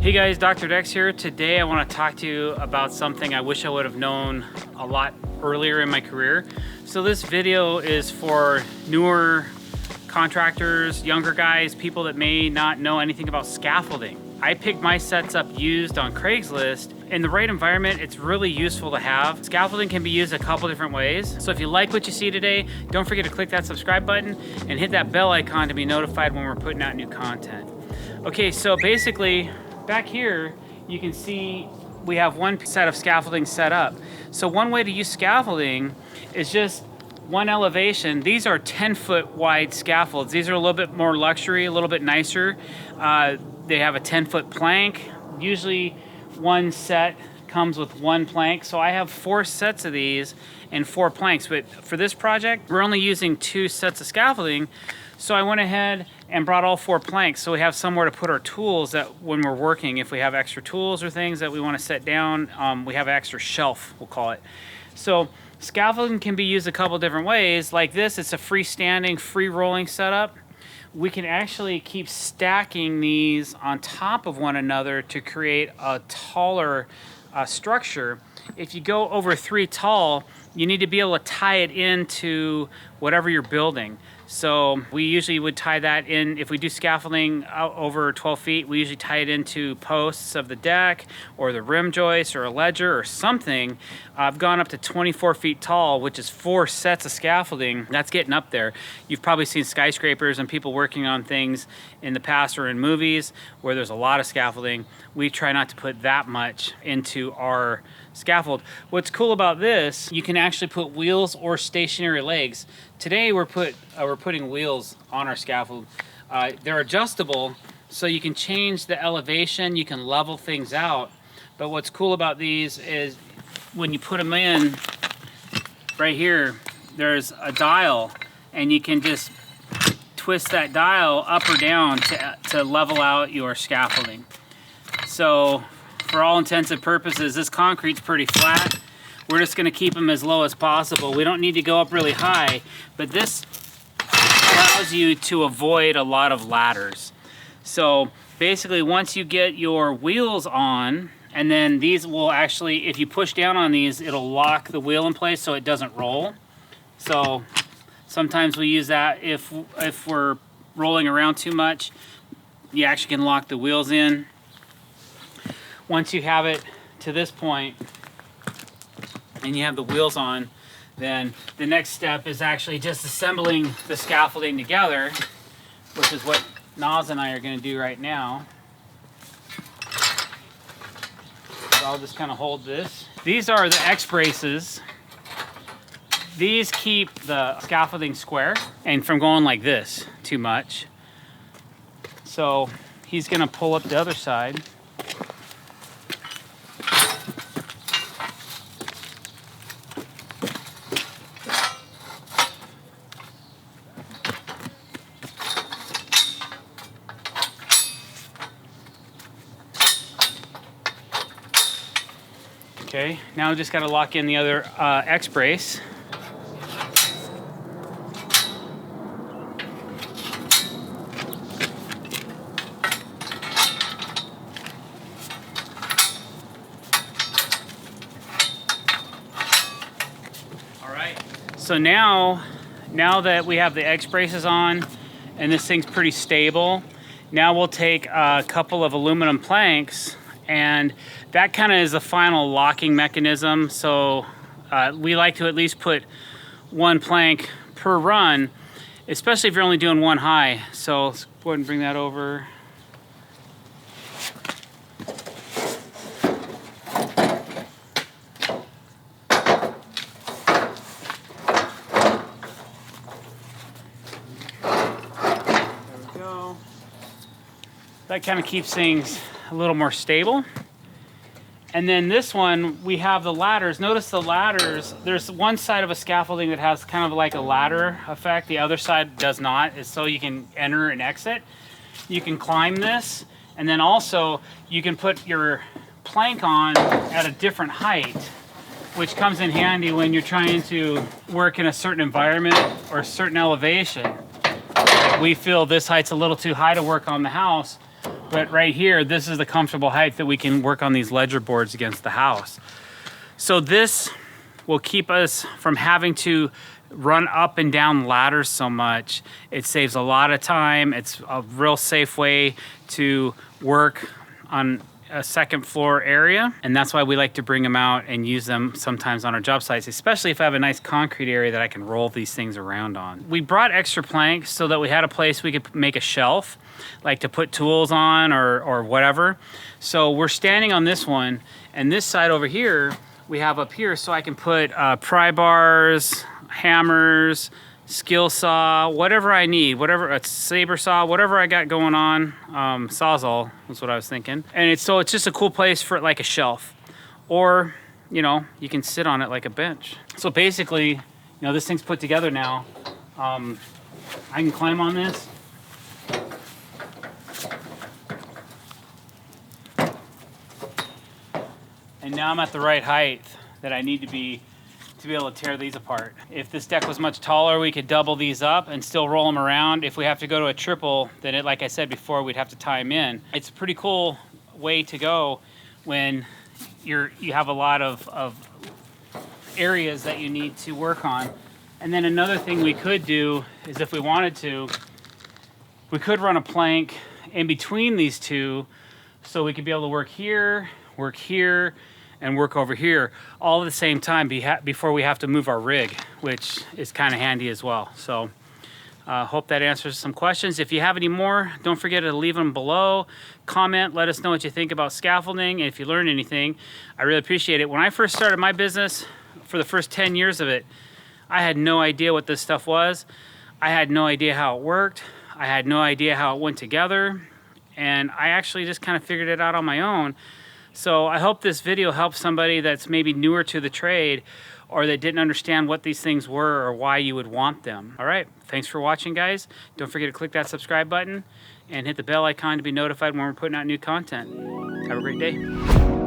Hey guys, Dr. Dex here. Today I want to talk to you about something I wish I would have known a lot earlier in my career. So this video is for newer contractors, younger guys, people that may not know anything about scaffolding. I picked my sets up used on Craigslist. In the right environment, it's really useful to have. Scaffolding can be used a couple different ways. So if you like what you see today, don't forget to click that subscribe button and hit that bell icon to be notified when we're putting out new content. Okay, so basically, back here, you can see we have one set of scaffolding set up. So one way to use scaffolding is just one elevation. These are 10-foot wide scaffolds. These are a little bit more luxury, a little bit nicer. They have a 10-foot plank. Usually one set comes with one plank. So I have 4 sets of these and 4 planks. But for this project, we're only using 2 sets of scaffolding. So I went ahead and brought all 4 planks so we have somewhere to put our tools that when we're working, if we have extra tools or things that we want to set down, we have an extra shelf, we'll call it. So scaffolding can be used a couple different ways. Like this, it's a freestanding, free rolling setup. We can actually keep stacking these on top of one another to create a taller structure. If you go over 3 tall, you need to be able to tie it into whatever you're building. So we usually would tie that in, if we do scaffolding out over 12 feet, we usually tie it into posts of the deck or the rim joist or a ledger or something. I've gone up to 24 feet tall, which is 4 sets of scaffolding. That's getting up there. You've probably seen skyscrapers and people working on things in the past or in movies where there's a lot of scaffolding. We try not to put that much into our scaffold. What's cool about this, you can actually put wheels or stationary legs. Today we're putting wheels on our scaffold. They're adjustable, so you can change the elevation, you can level things out. But what's cool about these is when you put them in, right here, there's a dial, and you can just twist that dial up or down to level out your scaffolding. So for all intents and purposes, this concrete's pretty flat. We're just gonna keep them as low as possible. We don't need to go up really high, but this allows you to avoid a lot of ladders. So basically, once you get your wheels on, and then these will actually, if you push down on these, it'll lock the wheel in place so it doesn't roll. So sometimes we use that if we're rolling around too much, you actually can lock the wheels in. Once you have it to this point and you have the wheels on, then the next step is actually just assembling the scaffolding together, which is what Naz and I are going to do right now. So I'll just kind of hold this. These are the X braces. These keep the scaffolding square and from going like this too much. So he's going to pull up the other side. Okay, now we just got to lock in the other X brace. All right, so now that we have the X braces on and this thing's pretty stable, now we'll take a couple of aluminum planks, and that kind of is the final locking mechanism. So we like to at least put 1 plank per run, especially if you're only doing 1 high. So let's go ahead and bring that over. There we go. That kind of keeps things a little more stable. And then this one, we have the ladders. Notice the ladders, there's one side of a scaffolding that has kind of like a ladder effect. The other side does not. It's so you can enter and exit. You can climb this. And then also you can put your plank on at a different height, which comes in handy when you're trying to work in a certain environment or a certain elevation. We feel this height's a little too high to work on the house. But right here, this is the comfortable height that we can work on these ledger boards against the house. So this will keep us from having to run up and down ladders so much. It saves a lot of time. It's a real safe way to work on a second floor area, and that's why we like to bring them out and use them sometimes on our job sites, especially if I have a nice concrete area that I can roll these things around on. We brought extra planks so that we had a place we could make a shelf, like to put tools on or whatever. So we're standing on this one, and this side over here we have up here, so I can put pry bars, hammers, skill saw, whatever I need, whatever, a saber saw, whatever I got going on. Sawzall was what I was thinking. And it's just a cool place for like a shelf, or you know, you can sit on it like a bench. So basically, you know, this thing's put together now. I can climb on this. And now I'm at the right height that I need to be able to tear these apart. If this deck was much taller, we could double these up and still roll them around. If we have to go to a triple, then like I said before, we'd have to tie them in. It's a pretty cool way to go when you have a lot of areas that you need to work on. And then another thing we could do is, if we wanted to, we could run a plank in between these two, so we could be able to work here, and work over here all at the same time before we have to move our rig, which is kind of handy as well. So hope that answers some questions. If you have any more, don't forget to leave them below. Comment, let us know what you think about scaffolding, and if you learned anything, I really appreciate it. When I first started my business, for the first 10 years of it, I had no idea what this stuff was. I had no idea how it worked. I had no idea how it went together, and I actually just kind of figured it out on my own. So I hope this video helps somebody that's maybe newer to the trade, or that didn't understand what these things were or why you would want them. All right, thanks for watching, guys. Don't forget to click that subscribe button and hit the bell icon to be notified when we're putting out new content. Have a great day.